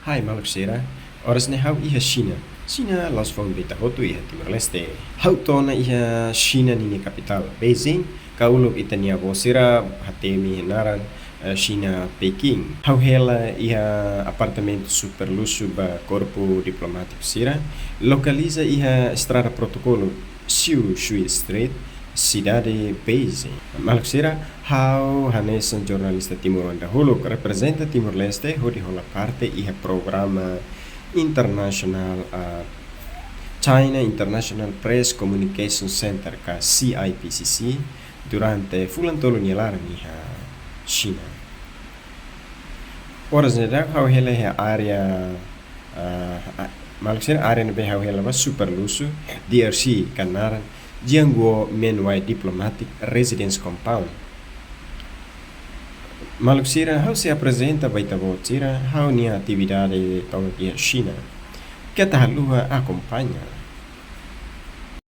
Hai Maluxera, oras ne hau iha China. China los fong beta hotu iha Timor-Leste. Hau tona iha China nini kapital Beijing, kaulub itania bosira hatemi henaran China Peking. Hau hela iha apartamento super luxo ba corpo diplomático sira, localiza iha estrada protocolo Xiu Shui Street, cidade Beijing. Maluxera, hau hanesan jornalista Timor dahulu representa Timor-Leste ho di hola parte iha programa internasional China International Press Communication Center ka CIPCC durante fulan tolu nilaran iha China. Oras nedak hau hela iha area Maluxera area nebe hau hela was super luxo DRC kanaran Jiangguo Menway Diplomatic Residence Compound. Maluxera hau se apresenta baita vocira hau nia atividade tong ia China. Que tahalua acompanha.